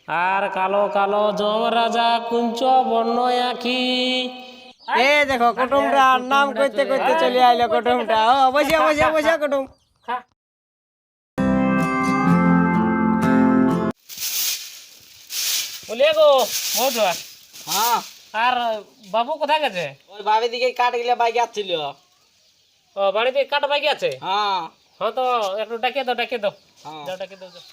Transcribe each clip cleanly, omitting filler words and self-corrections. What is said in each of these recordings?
আর কালো কালো জম রাজা কুঞ্চ বর্ণ আঁখি। এ দেখো কুটুমটা নাম কইতে কইতে চলে আইলো কুটুমটা। ও বসে বসে বসে কুটুম। বলিয়ে গো বৌদা, হ্যাঁ আর বাবু কোথায় গেছে? ওই ভাবি দিকে কাট গিলা বাইক আসছিল। ও বাড়িতে কাঠ বাইকে আছে? হ্যাঁ হ্যাঁ তো একটু ডাকিয়ে দাও, ডাকিয়ে দাও, হ্যাঁ যাও ডাকিয়ে দাও, যাও।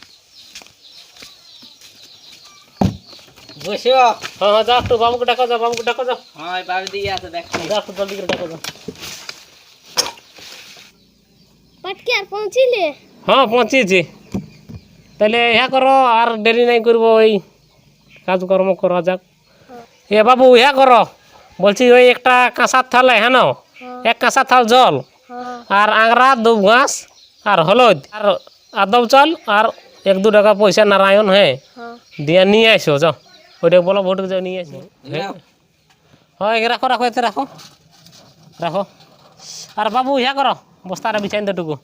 বসো। হ্যাঁ হ্যাঁ যাও, একটু বাবুকে ডাকো, যাও বাবুকে ডাকো, যাও হ্যাঁ ভাবি দিকে আছে দেখছি। যাও, একটু জলদি করে ডাকো, যাও। পাটকে আর পৌঁছিলে? হ্যাঁ পৌঁছেছি। তাহলে ইহা করো, আর দেরি নাই করবো, ওই কাজকর্ম করা যাক। এ বাবু ইহা করো, বলছি ওই একটা কাঁসার থালে হ্যাঁ নাও, এক কাঁসার থাল জল, আর আংরা দুব ঘাস আর হলুদ আর আদব চাল আর 1-2 টাকা পয়সা নারায়ণ, হ্যাঁ দিয়া নিয়ে আসো, যাও ওইটা বলো ভোটকে যাও নিয়ে আসো। হ্যাঁ রাখো রাখো, এতে রাখো রাখো। আর বাবু ইহা করো, বস্তাটা বিছাইন দেটুকু,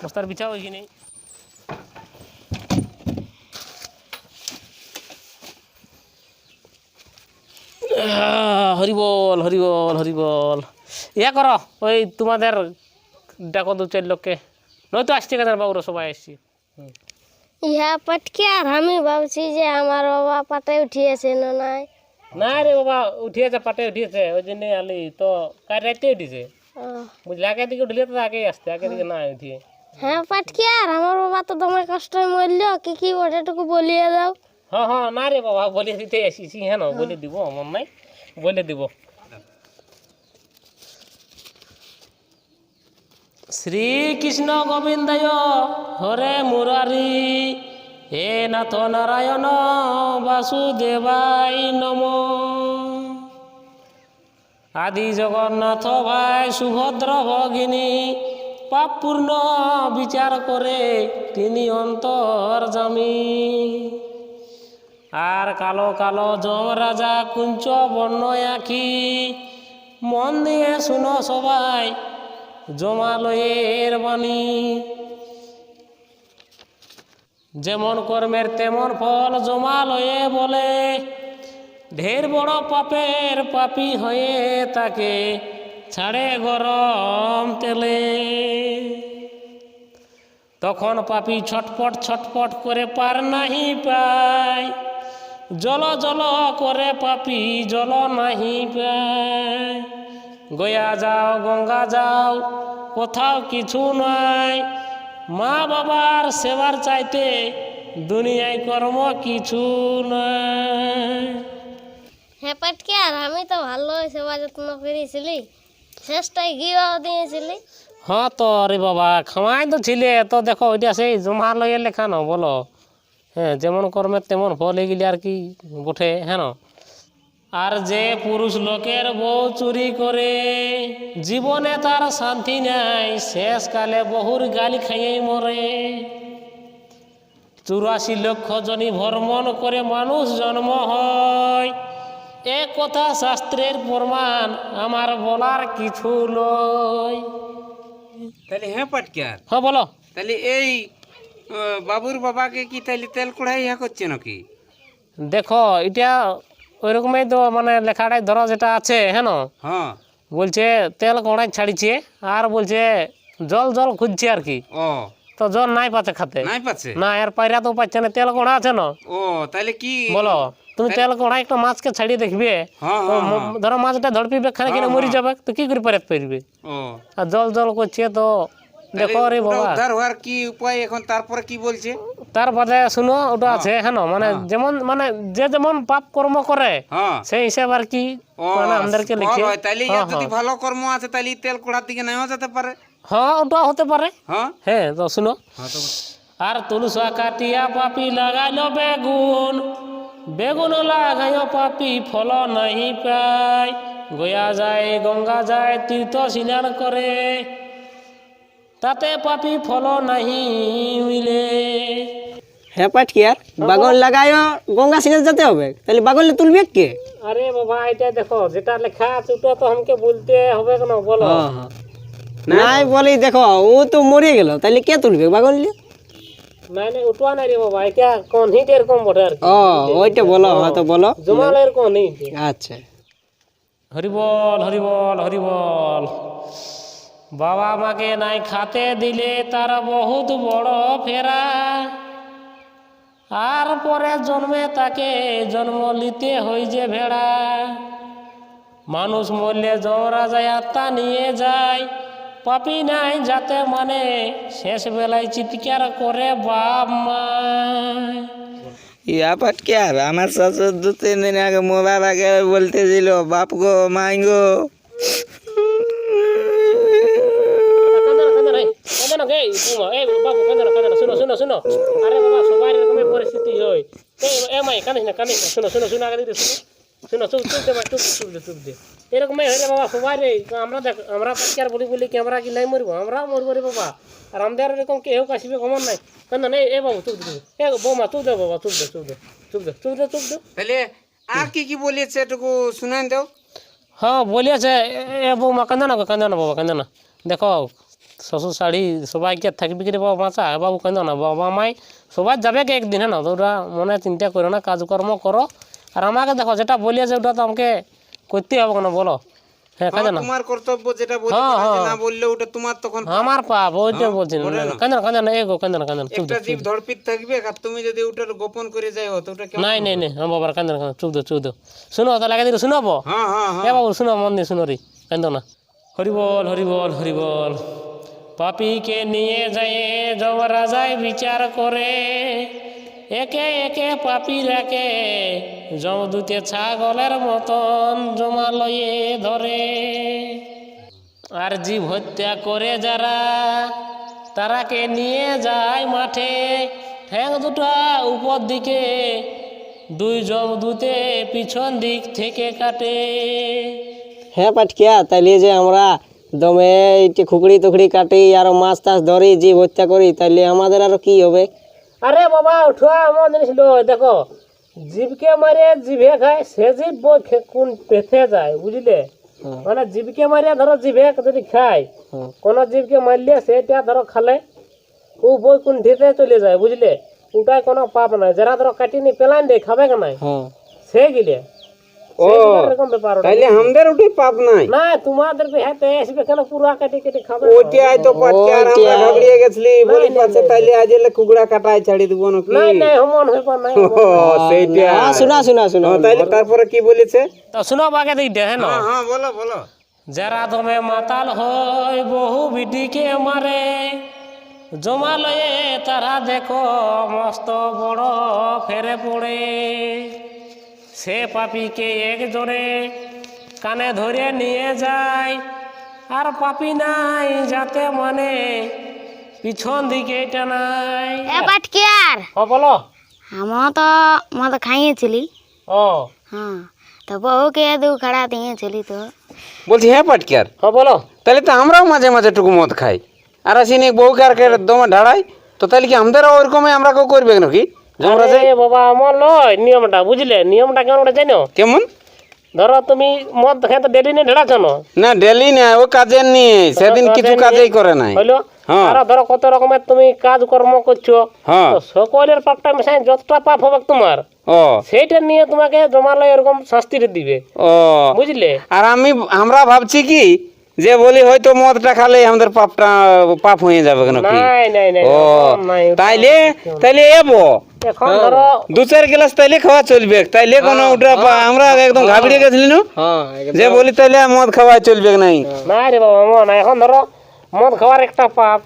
বস্তার বিছাও ওইখানে। হরিবল হরিবল হরিবল। ইয়া করো, ওই তোমাদের ডাকো 2-4 লোককে, নয়তো আসছে কেন বাবুরা সবাই আসছি। ইহা পাটকে আর আমি ভাবছি যে আমার বাবা পাটে উঠিয়েছে না নাই। না রে বাবা উঠিয়েছে, পাটে উঠিয়েছে, ওই জন্য আলি তো কাল রাতে উঠিছে, বুঝলি আগে দিকে উঠলে তো আগেই আসতে, আগে দিকে না উঠিয়ে। হ্যাঁ পাটকে আর আমার বাবা তো তোমার কষ্ট মরল, কি কি ওটাটুকু বলিয়ে দাও। হ্যাঁ হ্যাঁ না রে বাবা বলে দিতে আসিছি, হ্যাঁ না বলে দিব, আমার নাই বলে দিব। শ্রীকৃষ্ণ গোবিন্দায় হরে মুরারি, হে নাথ নারায়ণ বাসুদেবাই নম। আদি জগন্নাথ ভাই সুভদ্র ভগিনী, পাপ পূর্ণ বিচার করে তিনি অন্তর্যামী। আর কালো কালো জম রাজা কুঞ্চ বর্ণ আঁখি, মন দিয়ে শুনো সবাই জমালয়ের বাণী। যেমন কর্মের তেমন ফল জমালয়ে বলে, ঢের বড় পাপের পাপী হয়ে তাকে ছাড়ে গরম তেলে। তখন পাপী ছটপট ছটপট করে পার নাহি পায়, জল জল করে পাপী জল নাহি পায়। গয়া যাও গঙ্গা যাও কোথাও কিছু নাই, মা বাবার সেবার চাইতে দুনিয়ায় কর্ম কিছু নাই। হ্যাঁ পাটকে আর আমি তো ভালো সেবা যত্ন করেছিলি, শেষটাই গিয়েও দিয়েছিলি। হ্যাঁ তো রে বাবা খামাই তো ছিলে, তো দেখো ওইটা সেই জমালয়ে লেখানো বলো, হ্যাঁ যেমন কর্মের তেমন ফল এগুলি আর কি বটে, হ্যাঁ না। আর যে পুরুষ লোকের বউ চুরি করে, জীবনে তার শান্তি নাই, শেষকালে বহুর গালি খাইয়েই মরে। 84 লক্ষ জনী ভ্রমণ করে মানুষ জন্ম হয়, এ কথা শাস্ত্রের প্রমাণ আমার বলার কিছু লয়। তাহলে হ্যাঁ পাটকার, হ্যাঁ বলো। তাহলে এই বাবুর বাবাকে কি তাহলে তেল কড়াই ইয়া করছে নাকি? দেখো এটা ওইরকমই তো, মানে লেখাটাই ধরো যেটা আছে, হ্যাঁ না, হ্যাঁ বলছে তেল কড়াই ছাড়িছে, আর বলছে জল জল খুঁজছে আর কি। ও তো জল নাই পাচ্ছে খাতে, নাই পাচ্ছে না এর পায়রা তো পাচ্ছে না, তেল কড়া আছে না। ও তাহলে কি বলো তুমি তেল কড়া একটা মাছকে ছাড়িয়ে দেখবে, হ্যাঁ তো হ্যাঁ ধরো মাছটা ধরপিবে খানে কিনে মরি যাবে, তো কি করে পারে পারবে। ও আর জল জল করছে, তো দেখো রে বাবা উদ্ধার হওয়ার কি উপায় এখন? তারপরে কি বলছে? তারপরে শুনো ওটা আছে, হ্যাঁ না, মানে যেমন মানে যে যেমন পাপ কর্ম করে হ্যাঁ সেই হিসাব আর কি, ও মানে আমাদেরকে ফল লিখে। হয়। তাইলে হ্যাঁ, ইয়ার যদি ভালো কর্ম আছে তাহলে তেল কড়ার দিকে নেওয়া যেতে পারে। হ্যাঁ ওটা হতে পারে। হ্যাঁ হ্যাঁ তো শুনো, হ্যাঁ তো আর তুলসা কাটিয়া পাপি লাগাইল বেগুন, বেগুন লাগাইও পাপি ফল নাহি পায়। গয়া যায় গঙ্গা যায় তীর্থ স্নান করে, তাতে পাপি ফল নাহি মিলে। হ্যাঁ পাটকিয়ার, বাগন লাগায়ও গঙ্গা সিনে যেতে হবে, তাহলে বাগনলে তুলবে কে? আরে বাবা এটা দেখো যেটা লেখা আছে ওটা তো আমাকে বলতে হবে কেন বলো। নাই বলি দেখো ও তো মরে গেল, তাহলে কে তুলবে বাগনলে? নাই নাই উঠোয়া নাই রে বাবা, এটা কনহিট এরকম বটে আর কি। ও ওইটা বলো, হ্যাঁ তো বলো। জমালের কনহিট। আচ্ছা, হরিবল হরিবল হরিবল। বাবা মাকে নাই খাতে দিলে তার বহুত বড় ফেরা, আর পরে জন্মে তাকে জন্ম নিতে হই যে ভেড়া। মানুষ মরলে জমরা যায় আত্মা নিয়ে যায়, পাপি নাই যাতে মানে শেষ বেলায় চিৎকার করে বাপ মা। ইয়া পাটকেয়ার, আমার শ্বশুর 2-3 দিন আগে মরার আগে বলতেছিল, বাপ গো মাই গো। শুনো শুনো শুনো, আরে বাবা সবাই এরকমের পরিস্থিতি হয়। এ মাই কানিস না কানিস না, শুনো শুনো শুনো আগে দিতে শুনো শুনো, চুপ চুপ দে চুপ চুপ দে চুপ দে। এরকমই হয় রে বাবা সবাই রে। আমরা দেখ আমরা পাটকেয়ার বলি বলি কি আমরা কি নাই মরবো? আমরাও মরবো রে বাবা। আর আমাদের এরকম কেউ কাশিবে খবর নাই। কান্দন এ বাবু চুপ দে, এ বৌমা চুপ দে বাবা, চুপ দে চুপ দে চুপ দে চুপ দে চুপ দে। তাহলে আর কি কি বলেছে এটুকু শুনান দাও। হ্যাঁ বলিয়াছে, এ বৌমা কান্দে না বাবা কান্দে না। দেখো শ্বশুর শাড়ি সবাইকে থাকবি কি রে বাবা বাঁচা, বাবু কান্দে না, বাবা মাই সবাই যাবে কি একদিন, হ্যাঁ না? তো ওরা মনে চিন্তা করো না, কাজকর্ম করো। আর আমাকে দেখো যেটা বলিয়াছে ওটা তো আমাকে করতে হবে কেন বলো? হ্যাঁ কান্দে না, তোমার কর্তব্য যেটা বলি, না বললে ওটা তোমার তখন আমার পাপ, ওইটা বলছি না। কান্দে না কান্দে না, এ গো কান্দে না কান্দে না, চুপ দে। একটা জীব ধড়পিত থাকবে, আর তুমি যদি ওটার গোপন করে যাই তো ওটা কেমন? নাই নাই নাই, হ্যাঁ বাবার কান্দে না, চুপ দে চুপ দে। শুনো তাহলে আগে দিলে শুনাবো। হ্যাঁ হ্যাঁ এ বাবু শুনো, মন দিয়ে শুনো রে, কান্দো না। হরিবল হরিবল হরিবল। পাপীকে নিয়ে যায় যমরাজায় বিচার করে, একে একে পাপীরাকে যমদূতে ছাগলের মতন জমালয়ে ধরে। আর জীব হত্যা করে যারা তারাকে নিয়ে যায় মাঠে, ঠ্যাং দুটা উপর দিকে, 2 যমদূতে পিছন দিক থেকে কাটে। হ্যাঁ পাটকিয়া, তাইলে যে আমরা দমে খুকড়ি টুকড়ি কাটি আর মাছ টাছ ধরি, জীব হত্যা করি, তাইলে আমাদের আরো কি হবে? আরে বাবা উঠোয়া এমন জিনিস নয়, দেখো জীবকে মারে জিভে খায়, সে জীব কোন পেথে যায় বুঝলে? মানে জীবকে মারিয়া ধরো জিভে যদি খায়, কোন জীবকে মারলে সেটা ধরো খালে ও বই কোন ঢেতে চলে যায় বুঝলে? ওটাই কোনো পাপ নাই। যারা ধরো কাটিনি পেলান দিয়ে খাবে কেন সে গিলে এরকম ব্যাপার। তাইলে আমাদের ওটাই পাপ নাই না তোমাদের হাতে আসবে কেন পুরা কাটি কেটে খাবে? ওইটাই তো পাটকেয়ার, আমরা ঘাবড়িয়ে গেছলি বলি পাছে, তাইলে আজ এলে কুকুড়া কাটায় ছাড়ি দিব নাকি? নাই নাই হমন হইব নাই। সেইটা শোনা শোনা শোনা, তাইলে তারপরে কি বলেছে? তো শুনো আগে দিকটা, হ্যাঁ না? হ্যাঁ বলো বলো। যারা দমে মাতাল হয় বহু বিটিকে মারে, জমালয়ে তারা দেখো মস্ত বড় ফেরে পড়ে। সে পাপীকে একজনে কানে ধরে নিয়ে যায়, আর পাপী নাই যাতে মানে পিছন দিকে টানায়। এ পাটকিয়ার, ও বলো। আমার তো খাইয়েছিলি। ও হ্যাঁ, তো বহুকে 2 খাড়া দিয়েছিলি তো। বলছি হ্যাঁ পাটকেয়ার, হ্যাঁ বলো। তাহলে তো আমরাও মাঝে মাঝে টুকু মদ খাই, আর আসিনি বউকে আর দমে ঢাড়াই, তো তাহলে কি আমাদেরও ওইরকমই আমরা কেউ করবে নাকি? আরে বাবা আমার নয় নিয়মটা বুঝলে? নিয়মটা কেমন ওটা জানো? কেমন? ধরো তুমি মদ খেয়ে তো ডেলি নিয়ে ঢেড়াচ্ছ না? না ডেলি না, ও কাজের নিয়ে সেদিন কিছু কাজই করে নাই। হইলো? হ্যাঁ। আর ধরো কত রকমের তুমি কাজ কর্ম করছো, হ্যাঁ। তো সকলের পাপটা মিশাই যতটা পাপ হবে তোমার, ও সেইটা নিয়ে তোমাকে জমালে এরকম শাস্তি দিবে ও বুঝলে? আর আমরা ভাবছি কি যে বলি হয়তো মদটা খালে আমাদের পাপ হয়ে যাবে কেন কি? নাই নাই নাই, ও নাই। তাইলে এবো এখন ধরো 2-4 গ্লাস তাইলে খাওয়া চলবে, তাইলে কোনো ওটা আমরা একদম ঘাবড়িয়ে গেছিলি না যে বলি তাইলে মদ খাওয়া চলবে নাই। না রে বাবা মন, এখন ধরো মদ খাওয়ার একটা পাপ,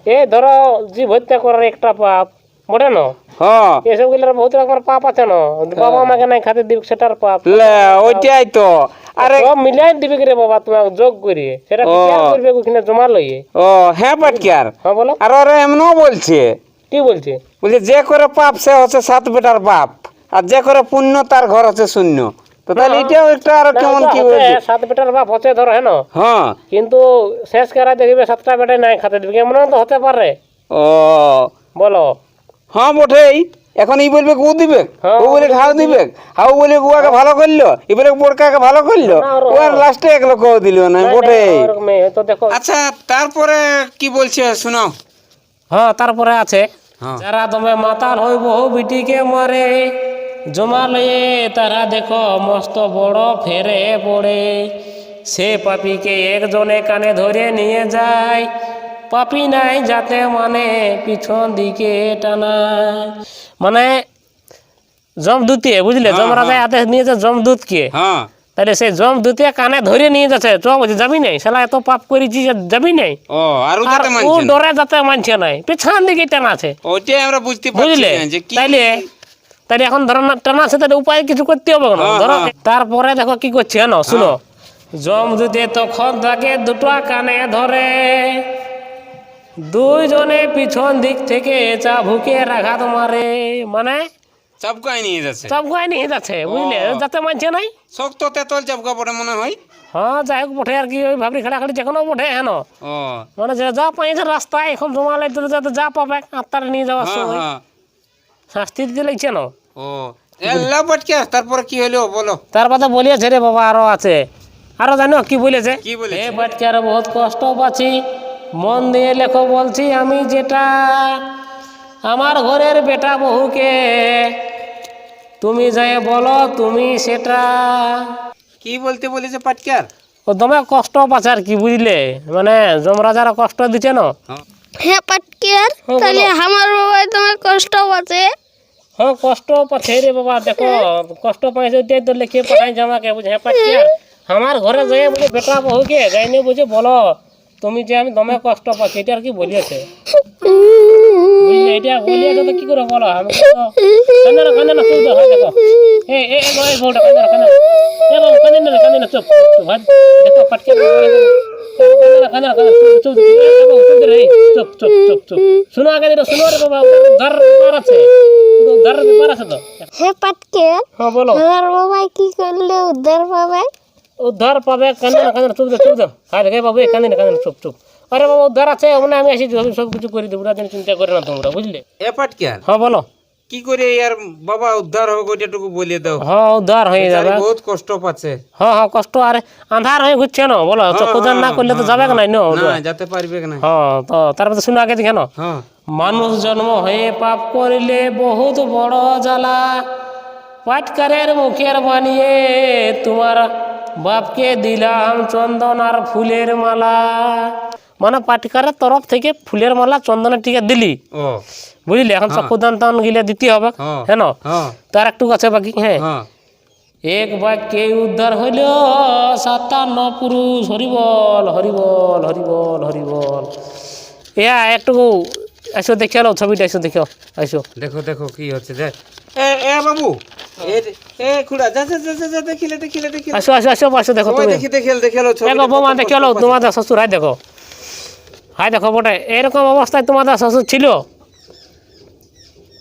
এই ধরো জীব হত্যা করার একটা পাপ, বটে না? হ্যাঁ এসব গুলোর বহুত রকমের পাপ আছে না? বাবা মাকে নাই খাতে দিবে সেটার পাপ। ওইটাই তো। আরে সব মিলাই দিবে কি রে বাবা তোমাকে যোগ করিয়ে, সেটা বিচার করবে ওখানে জমা লইয়ে। ও হ্যাঁ পাটকেয়ার, হ্যাঁ বলো। আর ওরা এমনও বলছে, কি বলছে? বলছে যে করে পাপ সে হচ্ছে 7 বেটার বাপ, আর যে করে পুণ্য তার ঘর হচ্ছে শূন্য। তো তাহলে এটাও একটা আর কেমন কি বলছে? 7 বেটার বাপ হচ্ছে ধরো, হ্যাঁ না? হ্যাঁ কিন্তু শেষ করা দেখবে 7টা বেটাই নাই খাতে দিবে, কেমন তো হতে পারে ও বলো? হ্যাঁ বটেই। এখন ই বলবে ও দিবে, ও বলে হাউ দিবে, হাউ বলে গুয়াকে ভালো করলো, এবারে বোরকাকে ভালো করলো, ও আর লাস্টে 1 লক্ষ দিল না, বটেই। তো দেখো। আচ্ছা তারপরে কি বলছে শোনাও। হ্যাঁ তারপরে আছে হ্যাঁ যারা দমে মাতাল হই বহু বিটিকে মরে জমা লয়ে তারা দেখো মস্ত বড় ফেরে পড়ে সে পাপিকে একজনে কানে ধরে নিয়ে যায় পাপি নাই যাতে মানে পিছন দিকে টানায় মানে জমদূতে বুঝলে যমরাজা হাতে নিয়েছে জমদূতকে হ্যাঁ তাহলে সেই জমদূতে কানে ধরে নিয়ে যাচ্ছে চ বলছে যাবি নাই শালা এত পাপ করেছি যে যাবি নাই ও আর আর যাতে ও মানছে না। ডরে যাতে মানছে নাই পেছন দিকে টানা আছে ওইটাই আমরা বুঝতে পারছি বুঝলে না যে কি তাইলে তাইলে এখন ধরো না টানা আছে তাহলে উপায় কিছু করতে হবে না হ্যাঁ, ধরো হ্যাঁ। তারপরে দেখো কি করছে না শুনো জমদূতে তখন তাকে দুটো কানে ধরে দুইজনে পিছন দিক থেকে চাবুকের আঘাত মারে মানে চাপকাই নিয়ে যাচ্ছে চাবুকায় নিয়ে যাচ্ছে বুঝলে যাতে মানছে নাই শক্ত তেতল চাপকা পড়ে মনে হয়। হ্যাঁ যাই হোক বটে আর কি ওই ভাবরি খাড়াখাড়ি যেখানে বটে হ্যাঁ ও মানে যে যা পাইছে রাস্তায় এখন জমালে যাতে যা পাবে আত্মারে নিয়ে যাওয়ার হ্যাঁ সময় হ্যাঁ শাস্তি দিতে লাগছে না ও এল্লা পটকে তারপরে কি হলো বলো। তার বাদে বলিয়েছে রে বাবা আরো আছে আরো জানো কি বলেছে কি বলেছে? এ বাটকে আরো বহুত কষ্ট পাচ্ছি মন দিয়ে লেখো বলছি আমি যেটা আমার ঘরের বেটা বহুকে তুমি যাই বলো তুমি সেটা কি বলতে বলেছে পাটকার? ও দমে কষ্ট পাচ্ছে আর কি বুঝলে মানে যমরাজারা কষ্ট দিচ্ছে না হ্যাঁ পাটকের তাহলে আমার বাবাই তোমার কষ্ট আছে হ্যাঁ কষ্ট পাচ্ছে রে বাবা দেখো কষ্ট পাইছে ওইটাই তো লিখে পাঠাই জামাকে বুঝে পাচ্ছি আর আমার ঘরে যাই বলে বেটা বহুকে যাইনি বুঝে বলো তুমি যে আমি দমে কষ্ট পাচ্ছি এটা আর কি বলিয়েছে বুঝলে এটা বলিয়েছে তো কি করে বলো আমি কান্দে না চুপ হয় দেখো এই বউটা কান্দে না চুপ ভাই দেখো পাটকে কান্দে না চুপ চুপ চুপ চুপ চুপ শুনো আগে শুনো রে বাবা উদ্ধার ব্যাপার আছে উদ্ধার ব্যাপার আছে তো হ্যাঁ পাটকের হ্যাঁ বলো আমার বাবাই কি করলে উদ্ধার পাবে উদ্ধার পাবে কান্দে না চুপ হাই দেখে বাবু কান্দে না চুপ চুপ আরে বাবা উদ্ধার আছে মানে আমি আসি সব কিছু করে দেবো চিন্তা করে না তোমরা বুঝলে এ পাটকার হ্যাঁ বলো কি করে ইয়ার বাবা উদ্ধার হবে ওইটাটুকু বলে দাও। হ্যাঁ উদ্ধার হয়ে যাবে বহুত কষ্ট পাচ্ছে। হ্যাঁ কষ্ট আর আন্ধার হয়ে ঘুরছে না বলো চক্ষুদান না করলে তো যাবে না না যেতে পারবে না। হ্যাঁ তো তারপরে শুনে আগে দেখে না হ্যাঁ মানুষ জন্ম হয়ে পাপ করিলে বহুত বড় জ্বালা পাটকারের মুখের বানিয়ে তোমার বাপকে দিলাম চন্দন আর ফুলের মালা মানে পাটকারের তরফ থেকে ফুলের মালা চন্দনের টিকা দিলি ও বুঝলি এখন চক্ষুদান টান গিলে দিতে হবে হ্যাঁ না হ্যাঁ তার একটু আছে বাকি হ্যাঁ হ্যাঁ এক বাক্যে উদ্ধার হইল 57 পুরুষ হরিবল হরিবল হরিবল হরিবল একটু আসো দেখে এলো ছবিটা আসো দেখো আসো দেখো দেখো কি হচ্ছে দেখ এ বাবু এ খুড়া যা যা যা যা দেখিলে আসো আসো আসো আসো দেখো সবাই তুমি দেখেলো দেখো বৌমা দেখে এলো তোমাদের শ্বশুর হাই দেখো বটে এরকম অবস্থায় তোমাদের শ্বশুর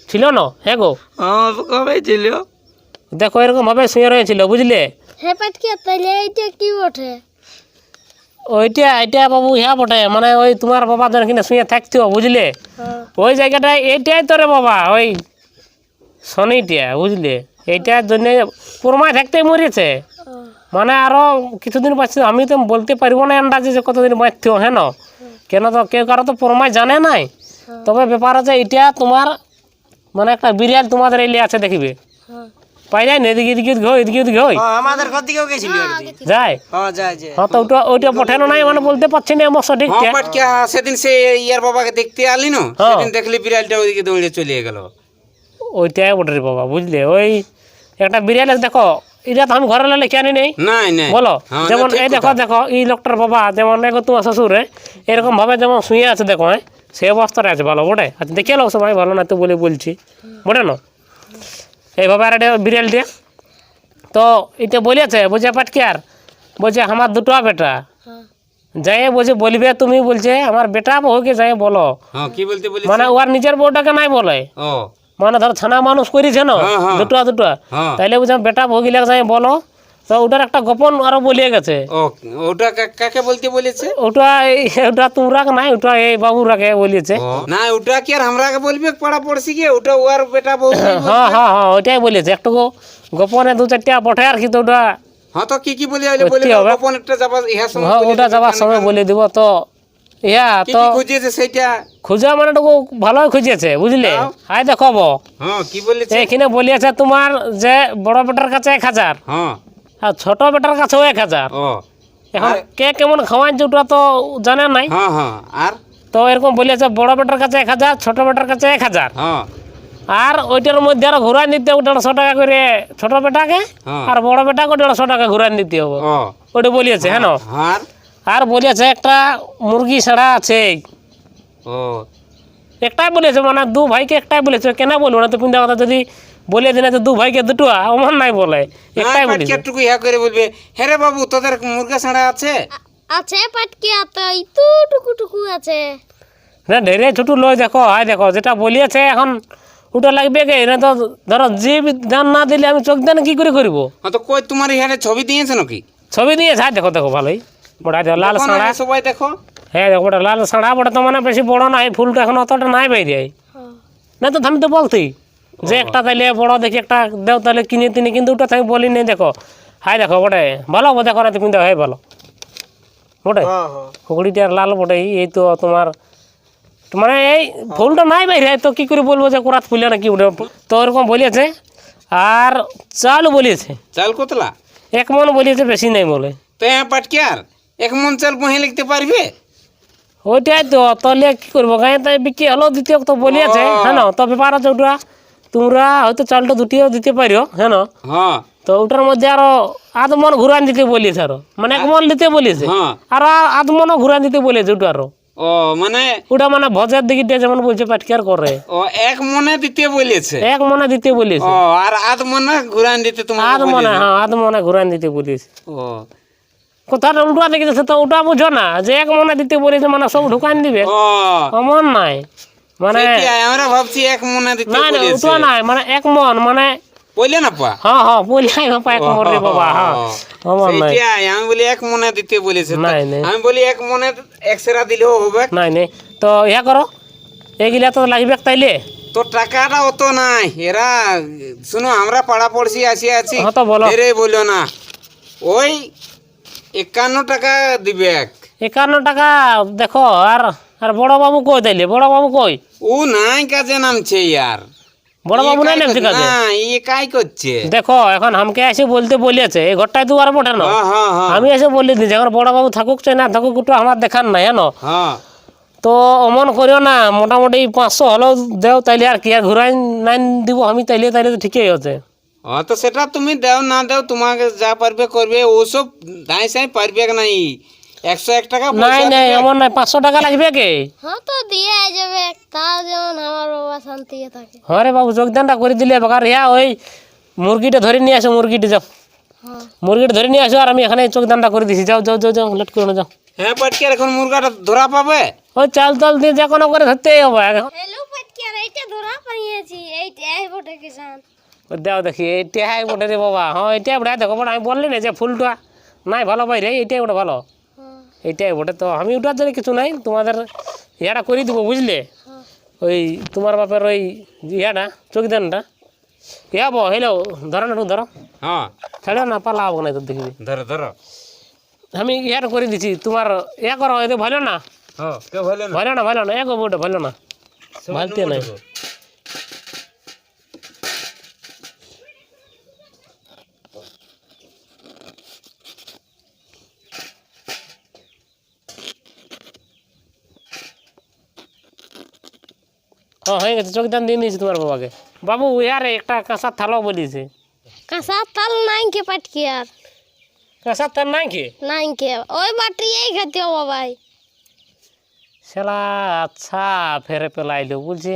ছিল না হ্যাঁ গো কবে ছিল দেখো এরকম ভাবে শুয়ে রয়েছিল বুঝলে হ্যাঁ পাটকের তাহলে এইটা কি ওঠে এটা বাবু হ্যাঁ বটে মানে ওই তোমার বাবা যেন কিনা শুয়ে থাকতো বুঝলে ওই জায়গাটায় এইটাই তো রে বাবা ওই শনিটা বুঝলে এইটার জন্য পুরমায় থাকতেই মরেছে মানে আরো কিছুদিন পাচ্ছি আমি তো বলতে পারবো না আন্দাজে যে কতদিন বাঁচত হ্যাঁ না কেন তো কেউ কারো তো পুরমায় জানে নাই তবে ব্যাপার আছে এটা তোমার মানে একটা বিড়াল তোমাদের এলে আছে দেখিবে পাই যায় না এদিকে হয় আমাদের ঘর দিকেও গেছিল যায় হ্যাঁ যায় যায় হ্যাঁ তো ওইটা পঠানো নাই মানে বলতে পারছি না আমার সঠিক হ্যাঁ পাটকা সেদিন সে ইয়ার বাবাকে দেখতে আলি না সেদিন দেখলি বিড়ালটা ওইদিকে দৌড়ে চলে গেল। ওইটাই বটে রে বাবা বুঝলে ওই একটা বিড়াল দেখো এটা তো আমি ঘরে লেখে আনি নেই নাই নাই বলো হ্যাঁ, যেমন ঠিক এই দেখো কথা। দেখো এই লোকটার বাবা যেমন দেখো তোমার শ্বশুরে এরকম ভাবে যেমন শুয়ে আছে দেখো হ্যাঁ সে অবস্থায় আছে ভালো বটে আচ্ছা দেখে এলো সবাই ভালো না তো বলে বলছি বটে না এইভাবে আর একটা বিড়াল দিয়ে তো এটা বলেছে বুঝে পাটকার বলছে আমার দুটো বেটা যাই বলছে বলবে তুমি বলছে আমার বেটা বহুকে যাই বলো হ্যাঁ কি বলতে বলি মানে ওর নিজের বউটাকে নাই বলে ও মানে ধর ছানা মানুষ করেছে না হ্যাঁ, হ্যাঁ। দুটো হ্যাঁ। তাইলে বুঝলাম বেটা ভোগিলে যাই বলো তো ওটার একটা গোপন আরো বলিয়ে গেছে ও ওটা কাকে বলতে বলেছে? ওটা তোমরা নাই ওটা এই বাবুরাকে বলিয়েছে ও, না ওটা কি আর আমরাকে বলবে পাড়া পড়ছি কি ওটা ওর বেটা বউ হ্যাঁ ওইটাই বলেছে একটু গোপনে 2-4টা পঠে আর কি তো ওটা হ্যাঁ তো কি বলি বলে করতে হবে। গোপন একটা যাবা ইহা সময় হ্যাঁ বলে ওটা দিবে, যাবার কানে সময় কানে। বলে দিব তো ইয়া কি তো কি খুঁজেছে সেইটা? খুঁজা মানে ভালোই খুঁজেছে বুঝলে। তাও? আয় দেখাবো হ্যাঁ কি বলেছে? এখানে বলিয়েছে তোমার যে বড় বেটার কাছে 1000 হ্যাঁ। আর ছোট বেটার কাছেও 1000। ও এখন আর- কে কেমন খাওয়াচ্ছে ওটা তো জানে নাই। হ্যাঁ হ্যাঁ আর তো এরকম বলিয়েছে বড় বেটার কাছে 1000, ছোট বেটার কাছে 1000, হ্যাঁ আর ওইটার মধ্যে আরো ঘুরাই নিতে 150 টাকা করে ছোট বেটাকে, হ্যাঁ। আর বড় বেটাকে 150 টাকা ঘুরাই নিতে হবে। ও ওটা বলিয়েছে হ্যাঁ না? আর আর বলিয়েছে একটা মুরগি ছাড়া আছে, ও একটাই বলেছে মানে দু ভাইকে একটাই বলেছে। কেন বলবো না তো পিন্ডা কথা, যদি বলে দিনে তো দু ভাইকে দুটো আমার নাই বলে, একটাই বলেছে। পাটকেটুকু ইয়া করে বলবে হ্যাঁ রে বাবু তোদের মুরগা ছাড়া আছে? আছে পাটকিয়া তো ইতু টুকু টুকু আছে। না ঢেরে ছোট লয় দেখো, হাই দেখো যেটা বলিয়েছে এখন ওটা লাগবে কে না? তো ধরো যে দান না দিলে আমি চোখ দান কি করে করবো? হ্যাঁ তো কই তোমার এখানে ছবি দিয়েছে নাকি? ছবি দিয়েছে, হাই দেখো দেখো ভালোই বড়া দেখো লাল দেখো না, সাঁড়া। সবাই দেখো। হ্যাঁ দেখো ওটা লাল সাঁড়া, ওটা তো মানে বেশি বড় নাই, ফুলটা এখন অতটা নাই বাইরে। না তো আমি তো বলতেই যে একটা তাইলে বড় দেখি একটা দেও তাহলে কিনে তিনি, কিন্তু ওটা আমি বলি নেই। দেখো হাই দেখো বটে ভালো দেখো না তুমি দেখো, হাই ভালো বটে ফুকড়িটার লাল বটে। এই তো তোমার মানে এই ফুলটা নাই বাইরে, তো কি করে বলবো যে কোরাত ফুলে না কি ওটা। তো ওরকম বলিয়েছে। আর চালও বলিয়েছে চাল কতলা? 1 মন বলিয়েছে, বেশি নেই বলে। তো হ্যাঁ পাটকেয়ার 1 মন চাল বহে লিখতে পারবে? ওইটাই তো তাহলে কি করবো, গায়ে তাই বিক্রি হলো দ্বিতীয় তো বলিয়েছে হ্যাঁ না? তো ব্যাপার আছে ওটা, তোমরা হয়তো চালটা দুটিও দিতে পারিও হ্যাঁ না? হ্যাঁ তো ওটার মধ্যে আরো 1/2 মন ঘুরান দিতে বলিয়েছে, আরো মানে 1 মন দিতে বলিয়েছে, হ্যাঁ। আর 1/2 মনও ঘুরান দিতে বলিয়েছে ওটা আরো। ও মানে ওটা মানে ভজার দিকে যেমন বলছে পাটকার করে, ও 1 মনে দিতে বলেছে। 1 মনে দিতে বলিয়েছে, ও আর আধ মনে ঘুরান দিতে তোমার 1/2 মনে, হ্যাঁ 1/2 মনে ঘুরান দিতে বলিয়েছে। ও কোথাটা উল্টা দেখে যাচ্ছে, তো ওটা বুঝো না যে 1 মনে দিতে বলেছে মানে সব ঢুকান দিবে, ও অমন নাই মানে। সেটাই আমরা ভাবছি 1 মনে দিতে না না বলেছে। ওটা নাই মানে 1 মন মানে। বললে না পা? হ্যাঁ হ্যাঁ বললাই বাবা 1 মন রে বাবা, হ্যাঁ অমন নাই। সেটাই আমি বলি 1 মনে দিতে বলেছে। নাই, নাই। আমি বলি 1 মনে 1 সেরা দিলেও হবে। নাই নাই তো ইয়া করো, এগুলা তো লাগবে তাইলে। তো টাকাটা অত নাই, এরা শুনো আমরা পাড়া পড়শি আছি হ্যাঁ, তো বলো। এরে বললো না ওই 51 টাকা দিবে। 51 টাকা দেখো। আর আর বড় বাবু কই তাইলে? বড় বাবু কই? ও নাই কাজে নামছে ইয়ার। বড় বাবু নাই নামছে কাজে? না ই কাই করছে? দেখো এখন আমাকে এসে বলতে বলেছে এই ঘরটায় তো আর বটে না। হ্যাঁ হ্যাঁ হ্যাঁ আমি এসে বলে দিয়েছি এখন বড় বাবু থাকুক চাই না থাকুক ওটা আমার দেখার নাই জানো। হ্যাঁ তো অমন করিও না, মোটামুটি 500 হলেও দেও তাইলে, আর কি আর ঘুরাই নাই দিব আমি তাইলে, তাইলে তো ঠিকই আছে। তো সেটা তুমি দেও না দেও তোমাকে যা পারবে করবে, ওসব দাই সাই পারবে নাই। 101 টাকা নাই পয়সা নাই দিবে। এমন নাই, 500 টাকা লাগবে কে? হ্যাঁ তো দিয়ে যাবে, তাও যেমন আমার বাবা শান্তি থাকে। হ্যাঁ রে বাবু যোগদানটা করে দিলে বেকার। ইয়া ওই মুরগিটা ধরে নিয়ে আসো, মুরগিটা যাও, হ্যাঁ মুরগিটা ধরে নিয়ে আসো, আর আমি এখানে যোগদানটা করে দিছি। যাও যাও যাও যাও লেট করো না, যাও। হ্যাঁ পাটকে এখন মুরগাটা ধরা পাবে? ওই চাল তাল দিয়ে যে কোনো করে ধরতেই হবে। হ্যালো পাটকিয়া, এইটা ধরা পাইয়েছি, এইটা এই বটে কিষান। ওই দাও দেখি এইটাই বটে রে বাবা। হ্যাঁ এইটাই বটে, দেখো বটে আমি বললি না যে ফুলটা নাই ভালো পাই রে, এইটাই বটে ভালো, হ্যাঁ এইটাই বটে। তো আমি ওটার জন্য কিছু নাই, তোমাদের ইয়াটা করে দিব বুঝলে। ওই তোমার বাপের ওই ইয়াটা যোগদানটা ইয়া বো হইলো ধরো না, একটু ধরো, হ্যাঁ ছাড়ো না পালাবো না তো দেখবি। ধরো ধরো। আমি ইয়ার করে দিছি তোমার ইয়া করো, এতে ভালো না, হ্যাঁ কেউ ভালো না? ভালো না, ভালো না, এক ওটা ভালো না, ভালতে নাই। হ্যাঁ হয়ে গেছে, যোগদান দিয়ে দিয়েছি তোমার বাবাকে। বাবু ইয়ারে একটা কাঁসার থালাও বলিয়েছে। কাঁচা তাল নাই কে পাটকিয়ার? কাঁসার থাল নাই কি? নাই কে, ওই বাটি এই খেতে হবে ভাই। সেলা আচ্ছা ফেরে পেলাইলো বলছে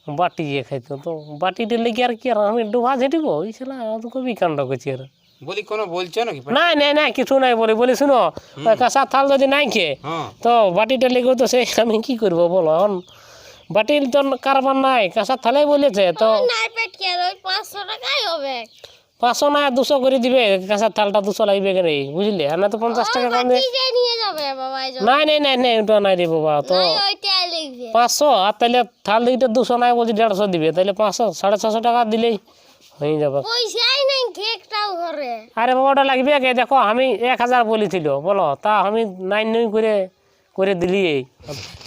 বাটি ইয়ে খাইতো, তো বাটিটা লেগে আর কি আর আমি ডুবা ঝেটিব ওই সেলা তো কবি কাণ্ড করছি আর। বলি কোনো বলছো নাকি? নাই নাই নাই কিছু নাই বলি বলি শুনো, ওই কাঁসার থাল যদি নাই খেয়ে হ্যাঁ তো বাটিটা লেগেও তো সে আমি কি করবো বলো। এখন বাটির তো কারবার নাই, কাঁসার থালাই বলেছে তো নাই পাটকিয়ার, ওই 500 টাকাই হবে। 500 না 200 করে দিবে, কাঁসার থালটা 200 লাগবে কেন বুঝলে, আর না তো 50 টাকা কমে। বাটিটাই নিয়ে যাবে বাবা, এই জন্য। নাই নাই নাই নাই ওটা নাই রে বাবা। তো নাই ওইটাই লিখবে। 500 আর তাহলে থাল দিকটা 200 নাই বলছি 150 দিবে, তাহলে 500 650 টাকা দিলেই হয়ে যাবে। পয়সাই নাই কেকটাও ঘরে। আরে বাবা ওটা লাগবে কে? দেখো আমি 1000 বলেছিল বলো, তা আমি 9 করে করে দিলি এই।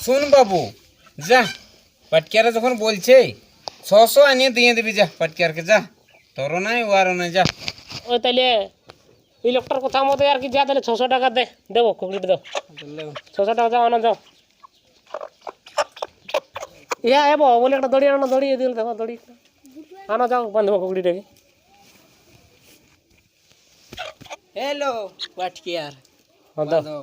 শুন বাবু, যা পাটকিয়ারা যখন বলছে 600 আনিয়ে দিয়ে দিবি, যা পাটকিয়ারকে, যা তোরও নাই ওয়ারও নাই, যা। ওই তাহলে এই লোকটার কথা মতো আর কি, যা তাহলে 600 টাকা দেবো, খুকরিটা দাও, 600 টাকা যাও, আনো যাও। ইয়া এবো বলে একটা দড়ি আনো, দড়ি দিল, দেখো দড়ি আনো যাও, বাঁধবো খুকরিটাকে। হ্যালো পাটকিয়ার। হ্যাঁ দাও।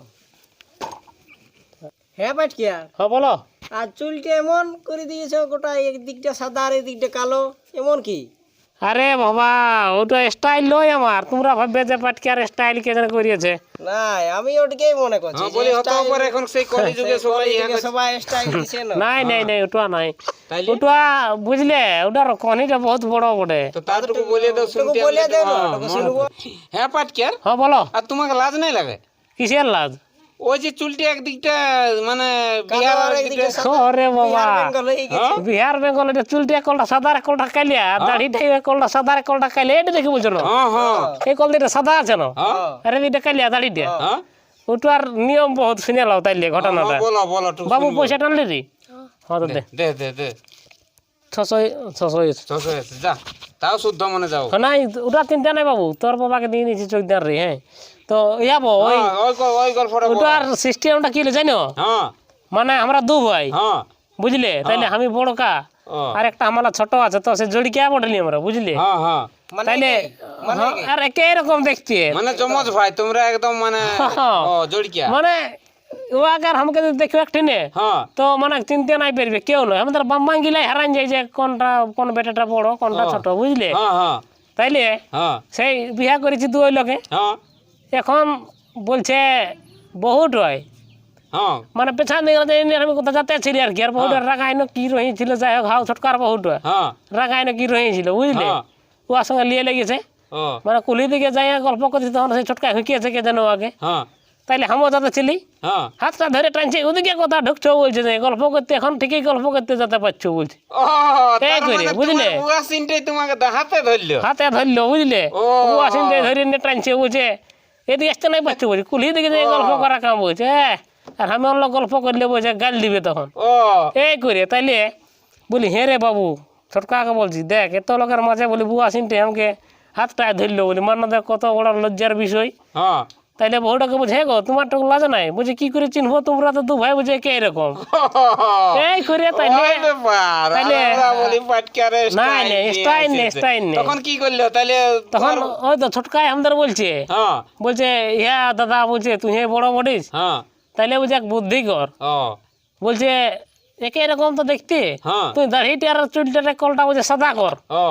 হ্যাঁ পাটকিয়ার, হ্যাঁ বলো। আর চুলটা এমন করে দিয়েছো, গোটা একদিকটা সাদা আর এদিকটা কালো, এমন কি? আরে বাবা, ওটা স্টাইল নয় আমার, তোমরা ভাববে যে পাটকিয়ার স্টাইল কে যেন করিয়েছে। না, আমি ওটাকেই মনে করছি হ্যাঁ, বলি হতো পরে এখন সেই কলিযুগে সবাই ইহা করছে। সবাই স্টাইল দিছে না। নাই নাই নাই, ওটা নাই, তাইলে? ওটা বুঝলে, ওটার কনিটা বহুত বড় বটে। তো তারটুকু বলে দাও, শুনতে বলে আমি দে তো- না, হ্যাঁ, ওটাকে শুনবো। হ্যাঁ পাটকিয়ার, হ্যাঁ বলো, আর তোমাকে লাজ নাই লাগে? কিসের লাজ? ওই যে চুলটি একদিকটা মানে কালো বিহার আর আর একদিকটা একদিকটা, সাদা, ওরে বাবা, বিহার বেঙ্গল হয়ে গেছে। বিহার বেঙ্গল, এটা চুলটি কলটা সাদা আর কলটা কালিয়া, দাড়িটা কলটা সাদা আর কলটা কালিয়া, এটা দেখি বলছো না? হ্যাঁ হ্যাঁ এই কলটা সাদা আছে না, হ্যাঁ আরে এটা কালিয়া দাড়িটা, হ্যাঁ, ওটার নিয়ম বহুত শুনে লাও তাইলে ঘটনাটা। বলো বলো টুকু বাবু শুনবো। পয়সা টানলি রে? হ্যাঁ তো দে, দে দে দে 600 600 600 আছে, যা তাও শুদ্ধ মনে যাও। নাই, ওটা চিন্তা নাই বাবু, তোর বাবাকে দিয়ে নিয়েছি চোখদার রে। হ্যাঁ তো ইয়াবো ওই হ্যাঁ, ওই গল্পটা বলো। ওটার সিস্টেমটা কি হলো জানো? হ্যাঁ মানে আমরা দু ভাই, হ্যাঁ বুঝলে, তাইলে আমি বড় কা, ও, আর একটা আমার ছোট আছে, তো সে জড়ি কে বটলি আমরা, বুঝলে, হ্যাঁ হ্যাঁ, তাইলে হ্যাঁ, আর একই রকম দেখতে, মানে জমজ ভাই তোমরা একদম, মানে হ্যাঁ। ও জড়িকিয়া। মানে ও আগার আমাকে যদি দেখবে একটি নে, হ্যাঁ তো মানে চিনতে নাই পারবে কেউ নয়, আমাদের বাম্মাঙ্গিলাই হারান যায় যে কোনটা, কোন বেটাটা বড় কোনটা ছোট, বুঝলে, হ্যাঁ হ্যাঁ তাইলে হ্যাঁ সেই বিয়া করেছি দুই লোকে, হ্যাঁ এখন বলছে বহুত হয়, হ্যাঁ মানে পেছান দিকে আমি কোথাও যাতে ছিলি আর কি, আর বহুত রাগাইনো কি রয়েছিল, যাই হোক হাও ছটকার বহুত হ্যাঁ রাগাইনো কি রয়েছিল, বুঝলে, হ্যাঁ। ওর সঙ্গে লিয়ে লেগেছে, ও, মানে কুলি দিকে যাই গল্প করছি, তখন সেই ছটকা হুকিয়েছে কে যেন আগে, হ্যাঁ তাইলে আমিও যাতে ছিলি, হ্যাঁ। হাতটা ধরে টানছে, ওদিকে কথা ঢুকছো বলছে যে গল্প করতে, এখন ঠিকই গল্প করতে যেতে পারছো বলছে, ও, তার এই করে, মানে বুঝলে? তোমার উয়া সিনটাই তোমাকে হাতে ধরলো। হাতে ধরলো, বুঝলে, ও। ও আসিনতে ধরে নিয়ে টানছে, বলছে এদিকে আসতে নাই পারছো বলছে, কুলি দিকে যাই গল্প করা কাম বলছে, হ্যাঁ, আর আমি অন্য গল্প করলে বলছে গাল দিবে তখন, ও, এই করে, তাইলে বলি হ্যাঁ রে বাবু, ছোটকাকে বলছি দেখ এত লোকের মাঝে বলি বুয়া সিনটে আমাকে হাতটায় ধরলো, বলি মানে দেখ কত বড় লজ্জার বিষয়, হ্যাঁ তাইলে বউটাকে বলছে হ্যাঁ গো তোমার তো লাজ নাই, বুঝে কি করে চিনবো, তোমরা তো দু ভাই বুঝে কে এরকম, এই করে, তাইলে ওই ব্যাপার, তাইলে আমরা বলি পাটকারে নাই, নাই, স্টাইল নেই, এসেছে। স্টাইল নেই। তখন কি করলো তাইলে? তখন ওই তো ছোটকায় আমাদের বলছে, হ্যাঁ বলছে ইয়া দাদা, বলছে তুই হে বড় বডিস, হ্যাঁ তাইলে বলছে এক বুদ্ধি কর, ও, বলছে একে এরকম তো দেখতে, হ্যাঁ তুই দাড়িটা আর চুলটারে কলটা বলছে সাদা কর, ও,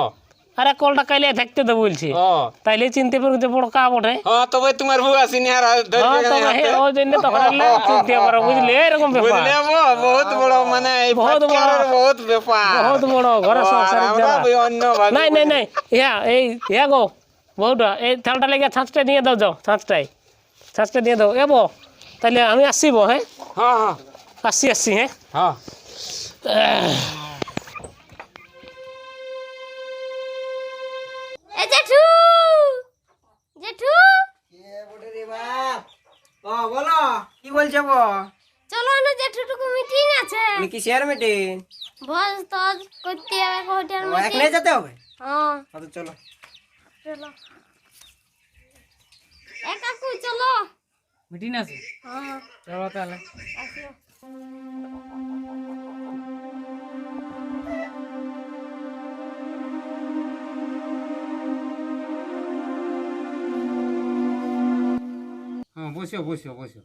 আরে কলটা কাইলে থাকতে তো বলছে, ও, তাইলে চিনতে পারবো যে বড় কা বটে, হ্যাঁ তবে তোমার বউ আসিনি আর ধরবে হ্যাঁ, কেন তবে হাতে? ওই জন্য তখন আনলে চিনতে পারো, বুঝলে, এরকম ব্যাপার, বুঝলে বো, বহুত বড়, মানে এই বহুত বড়। পাটকারের বহুত ব্যাপার, বহুত বড় ঘরে ও, আর সংসার আমরা ওই অন্য ভাবে নাই নাই নাই, ইয়া এই ইয়া গো বউটা, এই থালটা লেগে ছাঁচটা নিয়ে দাও, যাও ছাঁচটা দিয়ে দাও এবো, তাইলে আমি আসছি বো, হ্যাঁ হ্যাঁ হ্যাঁ আসছি হ্যাঁ। হ্যাঁ। এ জেঠু, জেঠু বলো কি বলছো বো? চলো না, জেঠুটুকু মিটিং আছে, কিসের মিটিং? ভোজ তোজ করতে হবে, কোটার মিটিং, এখানে যেতে হবে? হ্যাঁ তো চলো। চলো, এ কাকু চলো, মিটিং আছে, হ্যাঁ চলো তাহলে। আসো। হ্যাঁ বসো বসো বসো।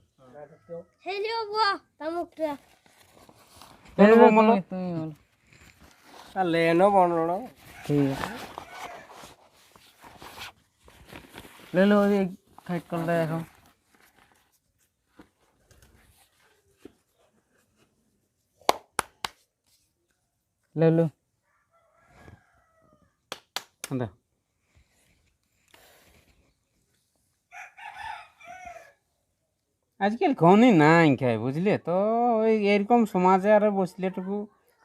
হেলিও বুয়া তামুকটা, লেনো বনো, ঠিক আছে, ले लो ये फाइट कर रहा है এখন ले लो দে। আজকাল খনি নাই খাই, বুঝলে তো, ওই এরকম সমাজে আর বসলে টুকু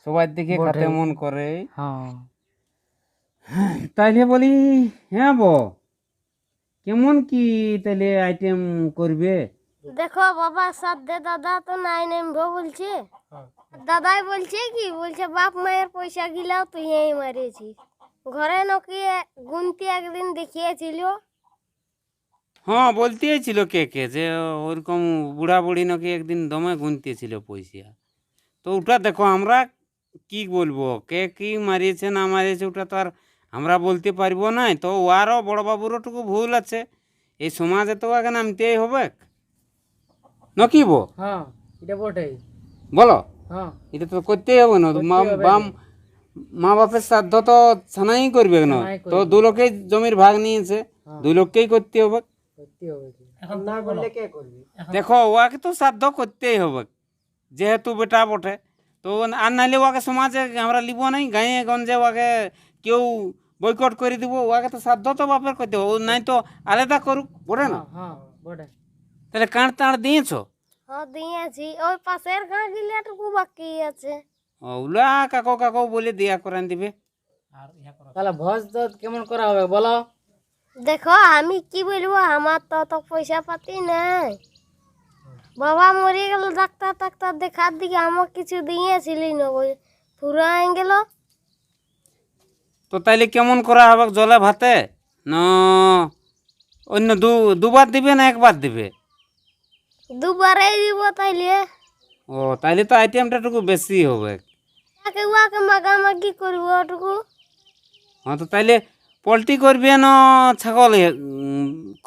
সবার দিকে খাতে মন করে। হ্যাঁ তাইলে বলি হ্যাঁ বো, কেমন কি তাইলে আইটেম করবে? দেখো বাবার সাথে দাদা তো নাই নামবো বলছে। দাদাই বলছে কি বলছে বাপ মায়ের পয়সা গিলাও তুই এই মারিয়েছিস। ঘরে নাকি গুনতি একদিন দেখিয়েছিল। হ্যাঁ বলতেই ছিল কে কে যে ওরকম বুড়া বুড়ি নাকি একদিন দমে গুনতেছিল পয়সা। তো ওটা দেখো আমরা কি বলবো কে কি মারিয়েছে না মারিয়েছে ওটা তো আর আমরা বলতে পারবো না। তো ওয়ারও বড় বাবুরও টুকু ভুল আছে, এই সমাজে তো আগে নামতেই হবে নাকি বো? হ্যাঁ এটা বটেই। বলো হ্যাঁ এটা তো করতেই হবে না। মা বাপের শ্রাদ্ধ তো ছানাই করবে না, তো দু লোকেই জমির ভাগ নিয়েছে, দুই লোককেই করতে হবে। এখন না করলে কে করবি? দেখো ওকে তো শ্রাদ্ধ করতেই হবে যেহেতু বেটা বটে। তো আর নাইলে ওকে সমাজে আমরা লিব নাই, গাঁয়ে গঞ্জে ওকে কেউ বয়কট করে দিব। ওকে তো শ্রাদ্ধ তো বাপের করতে হবে, ও নাই তো আলাদা করুক বটে না। হ্যাঁ বটে। তাহলে কাঁড় টাঁড় দিয়েছো? হ্যাঁ দিয়েছি, ওই পাশের গাঁ গিলাটুকু বাকি আছে। ওগুলা কাকো কাকো বলে দেয়া করান দিবে। তাহলে ভোজ তো কেমন করা হবে বলো? দেখো আমি কি বলবো, আমার তো অত পয়সা পাতি নাই। বাবা মরে গেল ডাক্তার টাক্তার দেখার দিকে আমার কিছু দিয়েছিলি না, ওই পুরো হয়ে গেল। তো তাইলে কেমন করা হবে, জলে ভাতে না অন্য দুবার দিবে না একবার দিবে? দুবারেই দিব তাইলে। ও তাইলে তো আইটেমটা একটু বেশি হবে। তাকে উহাকে মাগামাগি করবো ওটুকু। হ্যাঁ তো তাইলে পোলট্রি করবে না ছাগল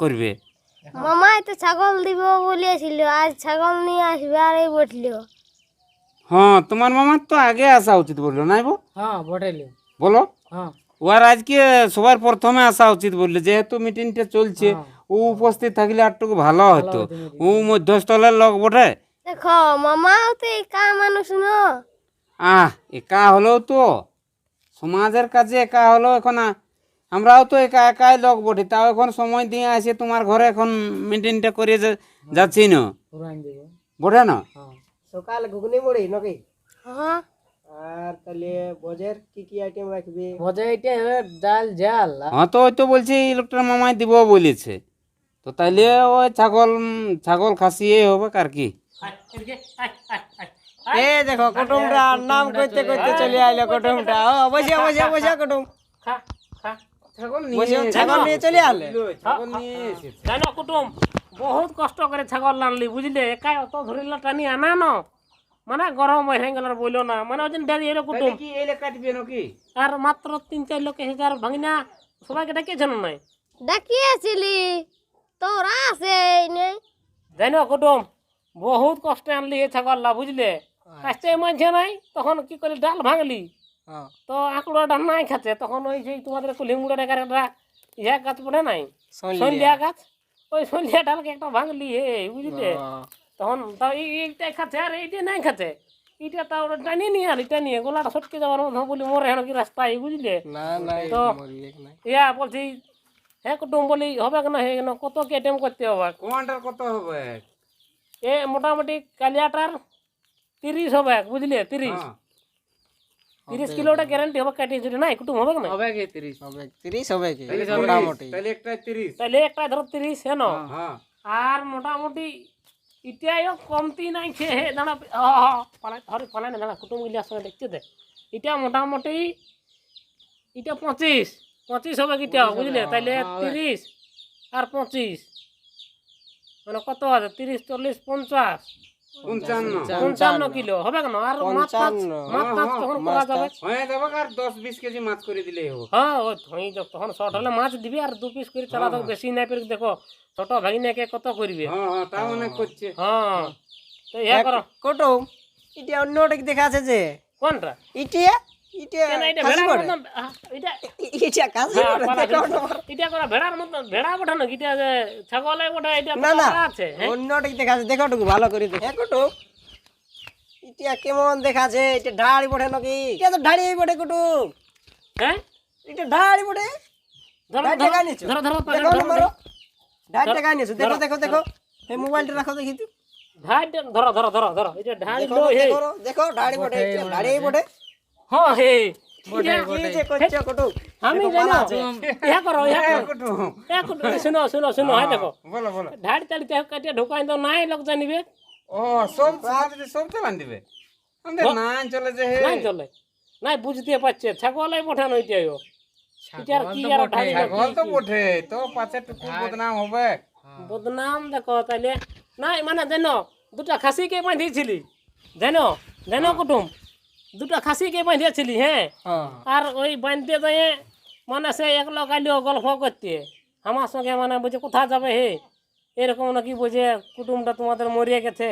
করবে? মামাই তো ছাগল দিব বলেছিল, আজ ছাগল নিয়ে আসবে আর এই বসলো। হ্যাঁ তোমার মামার তো আগে আসা উচিত বললো নাই বো? হ্যাঁ বটেলি। বলো হ্যাঁ ওর আজকে সবার প্রথমে আসা উচিত বললো, যেহেতু মিটিংটা চলছে ও উপস্থিত থাকলে আরটুকু ভালো হতো। ও মধ্যস্থলের লোক বটে। দেখো মামাও তো একা মানুষ না। একা হলেও তো সমাজের কাজে একা হলেও এখন আমরাও তো একা একাই লোক বটে, তাও এখন সময় দিয়ে আসে তোমার ঘরে এখন মিটিংটা করে যাচ্ছি না পুরান দিব। বটে না? সকাল ঘুগনি মুড়ি নাকি? হ্যাঁ আর তাহলে ভোজের কি কি আইটেম রাখবি? ভোজে এটা হবে ডাল জাল। হ্যাঁ তো ওই তো বলছি এই লোকটার মামাই দিব বলেছে। তো তাইলে ওই ছাগল খাসিয়ে হবে আর কি। এ দেখো কুটুমটা নাম কইতে কইতে চলে আইলো কুটুমটা। ও বসে বসে বসে কুটুম খা খা বসে ছাগল নিয়ে চলে আলে। জানো কুটুম বহুত কষ্ট করে ছাগল আনলি বুঝলে, একাই অত ধরিলা টানি আনা ন মানে গরম হয়ে গেল বইলো না মানে ওই দিন ডেরি এলো কুটুম। কি এলে কাটবে নাকি? আর মাত্র 3-4 লোক এসেছে আর ভাঙি না সবাইকে ডেকেছে না নাই? ডাকিয়েছিলি তোরা আছে নেই। জানো কুটুম বহুত কষ্টে আনলি এই ছাগলটা বুঝলে, আসতে মাঝে নাই তখন কি করলি ডাল ভাঙলি। তো আঁকুড়াটা নাই খাচ্ছে, তখন ওই যে তোমাদের কুলিমুড়া ডাকার একটা ইয়া গাছ পড়ে নাই সন্ধ্যা গাছ, ওই সন্ধ্যা ডালকে একটা ভাঙলি হে বুঝলে। তখন তাও এইটাই খাচ্ছে আর এইটা নাই খাচ্ছে, এইটা তাও টানিয়ে নিয়ে আলি টানিয়ে গোলাটা ছটকে যাওয়ার মতো বলি মরে হেন কি রাস্তায় বুঝলে। তো ইয়া বলছি হ্যাঁ কুটুম বলি হবে কেন হে কেন কত কি আইটেম করতে হবে? কোয়ান্টার কত হবে? এ মোটামুটি কালিয়াটার 30 হবে বুঝলে, 30 কিলোটা গ্যারান্টি হবে কাটিয়ে যদি নাই কুটুম হবে না? হবে কি 30 হবে? 30 হবে কি মোটামুটি? তাহলে একটা 30। তাহলে একটা ধরো 30 হেন। হ্যাঁ আর মোটামুটি ইটাও কমতি নাই খেয়ে হে দাঁড়া পালাই ধরে পালাই না দাঁড়া কুটুম গিলার সঙ্গে দেখতে দে। এটা মোটামুটি এটা 25 হবে কিটা বুঝলে। তাইলে 30 আর 25 মানে কত আছে? 30, 40, 50, 55 কিলো হবে কেন? আর মাছ তখন করা যাবে। হয়ে যাবে আর 10-20 কেজি মাছ করে দিলেই হবে। হ্যাঁ ওই ধই তখন শর্ট হলে মাছ দিবি আর 2 পিস করে চালা দাও, বেশি নাই পেরে দেখো ছোট ভাগিনাকে কত করবে। হ্যাঁ তাও অনেক করছে। হ্যাঁ তো ইয়া করো কুটুম এটা অন্যটা দেখা আছে যে কোনটা ইটিয়া ইটিয়া কেন এটা কাজী ভেড়ার করে? মতন এটা ইটিয়া কাজী হ্যাঁ, করে, পালা দেখো দিন। না। এটা করা ভেড়ার মতন ভেড়া ওঠা না এটা যে ছাগলে ওঠা এটা না না পালা আছে। হ্যাঁ অন্যটা দেখা আছে, দেখো টুকু ভালো করে দেখো। কুটুম ইটিয়া কেমন দেখা আছে? এটা ঢাড়ি পড়ে নাকি? এটা তো ঢাড়ি পড়ে কুটুম, হ্যাঁ এটা ঢাড়ি পড়ে। ধরো ঢাড়ি টাকা নিছো? ধরো ধরো দেখো না মারো। ঢাড়ি টাকা নিছো? দেখো দেখো দেখো এই মোবাইলটা রাখো দেখি তো। ঢাই ধরো ধরো ধরো ধরো এটা ঢাই দেখো লো হে। দেখো দেখো ঢাড়ি পড়ে, ঢাড়ি পড়ে। হ্যাঁ হে কি যে করছো কুটুম আমি জানো ইয়া করো কুটুম শুনো শুনো শুনো হ্যাঁ দেখো বলো বলো ঢাড়ি তাড়ি কাটিয়ে ঢুকাই তো নাই লোক জানিবে ও সব সমাজে সব চালান দিবে আমাদের না চলে যে হে নাই চলে নাই বুঝতে পারছে ছাগলাই পাঠানো হইতেও কি আর ঢাড়ি ছাগল তো বটে তো পাছে টুকু বদনাম হবে বদনাম দেখো তাইলে নাই মানে জানো দুটা খাসিকে বাঁধিয়েছিলি জানো জানো কুটুম দুটা খাসিকে বাঁধিয়েছিলি হ্যাঁ আর ওই বাঁধতে যায় মানে সে এক লোক আইলো গল্প করতে আমার সঙ্গে মানে বলছে কোথা যাবে হে এরকম নাকি বলছে কুটুমটা তোমাদের মরিয়ে গেছে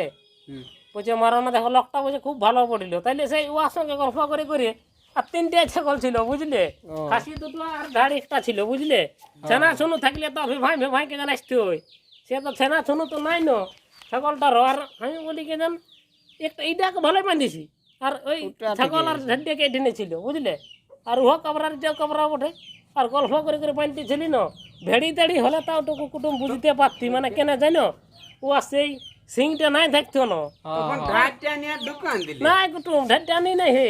বলছে মারা না দেখো লোকটা বলছে খুব ভালো পড়িল তাইলে সেই ওর সঙ্গে গল্প করে করে আর 3টে ছাগল ছিল বুঝলে খাসি দুটো আর ধাড়ি একটা ছিল বুঝলে ছানা শুনু থাকলে তো ভাইকে জানাইতে হয় সে তো ছানা শুনু তো নাই ন ছাগলটার আর আমি বলি কে জান একটা এইটাকে ভালো বাঁধিছি আর ওই ছাগল আর ঝাঁটিয়াকে ঢেনে ছিল বুঝলে আর ও কাবরার যে কাবরা ওঠে আর গল্প করে করে বাঁধতেছিলি না ভেড়ি তেড়ি হলে তাও টুকু কুটুম বুঝতে পারতি মানে কেন জানো ও সেই সিংটা নাই থাকতো না তখন ঢাটটা নিয়ে দোকান দিলি নাই কুটুম ঢাটটা আনি নাই হে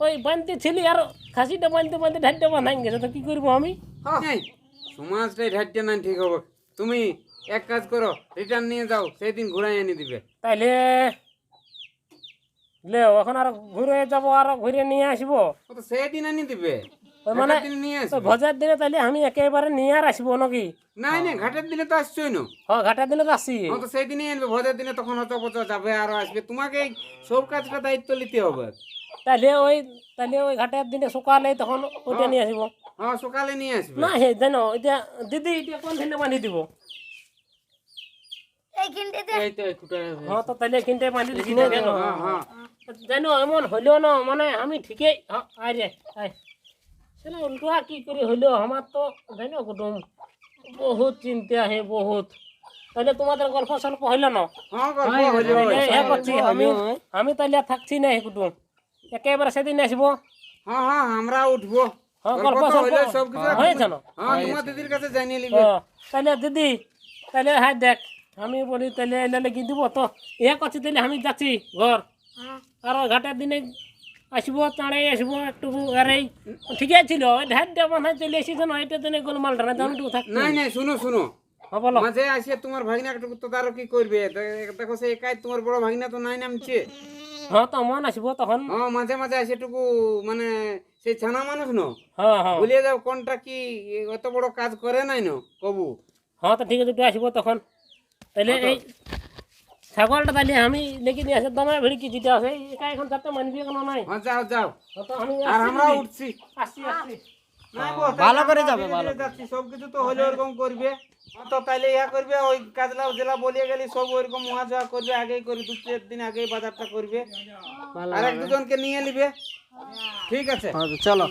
ওই বাঁধতেছিলি আর খাসিটা বাঁধতে বাঁধতে ঢাটটা বাঁধাই গেছে তো কি করবো আমি এই, সমাজটাই ঢাটটা না ঠিক হবে তুমি এক কাজ করো রিটার্ন নিয়ে যাও সেদিন ঘুরাই এনে দিবে তাইলে লে এখন আর ঘুরে যাবো আর ঘুরে নিয়ে আসবো ও তো সেদিন এনে দিবে ওই মানে ঘাটের দিন নিয়ে ওই আসবে ভোজের দিনে তাইলে আমি একেবারে নিয়ে আর আসবো নাকি নাই না ঘাটের দিনে তো আসছোই না হ্যাঁ ঘাটের দিনে তো আসি ও তো সেই দিনই আনবে ভোজের দিনে তখন হয়তো পচা যাবে আরো আসবে তোমাকে এই সব কাজটা দায়িত্ব নিতে হবে তাইলে ওই ঘাটের দিনে সকালে তখন ওইটা নিয়ে আসবো হ্যাঁ সকালে নিয়ে আসবে না হে জানো এটা দিদি এটা কোন দিনে বাঁধি দিব এইখানটাতে হ্যাঁ তো তাইলে কিনতে বাঁধি দিছি না কেন হ্যাঁ হ্যাঁ জানো এমন হইলো না মানে আমি ঠিকই আয় রে আয় সেটা উল্টা কি করে হইলো আমার তো জানো কুটুম বহুত চিন্তা হে বহুত তাহলে তোমাদের গল্প সল্প হইলো না হ্যাঁ গল্প হইলো হ্যাঁ করছি আমি তাহলে আর থাকছি না হে কুটুম একেবারে সেদিন আসবো হ্যাঁ হ্যাঁ আমরা উঠবো হ্যাঁ গল্প গল্প তো সল্প হইলো সব কিছু হয়েছে না হ্যাঁ তোমার দিদির কাছে জানিয়ে নিবে তাহলে দিদি তাহলে হ্যাঁ দেখ আমি বলি তাহলে এলে লেগে দিব তো ইয়ে করছি তাহলে আমি যাচ্ছি ঘর আর ওই ঘাটের দিনে আসবো তাড়াই আসবো একটু আর এই ঠিকই ছিল ওই ঢাটটা বাঁধা চলে এসেছে না এটা দিনে গোলমালটা না আমি একটু থাকছি নাই নাই শুনো শুনো হ্যাঁ বলো মাঝে আসে তোমার ভাগিনা একটু তো তারও কি করবে দেখো সে একাই তোমার বড় ভাগিনা তো নাই নামছে হ্যাঁ তো মন আসবো তখন হ্যাঁ মাঝে মাঝে আসে টুকু মানে সেই ছানা মানুষ ন হ্যাঁ হ্যাঁ ভুলিয়ে যাও কোনটা কি অত বড় কাজ করে নাই ন কবু হ্যাঁ তো ঠিক আছে একটু আসবো তখন তাহলে এই ছাগলটা তাহলে আমি লেগে নিয়ে আসে দমে ভিড়ি কি দিতে আছে একা এখন যাতে মানবি কোনো নাই হ্যাঁ যাও যাও হ্যাঁ, তো আমি আর আমরা উঠছি আসছি আসছি নাই গো, তাহলে ভালো করে আমরা যাবে, ধীরে ভালো ধীরে যাচ্ছি সবকিছু তো হলে ওরকম করবে তো তাইলে ইয়া করবে ওই কাজলা জেলা বলিয়ে গেলি সব ওইরকম মহা যাওয়া করবে আগেই করে 2-3 দিন আগেই বাজারটা করবে আর এক দুজনকে নিয়ে নিবে ঠিক আছে চলো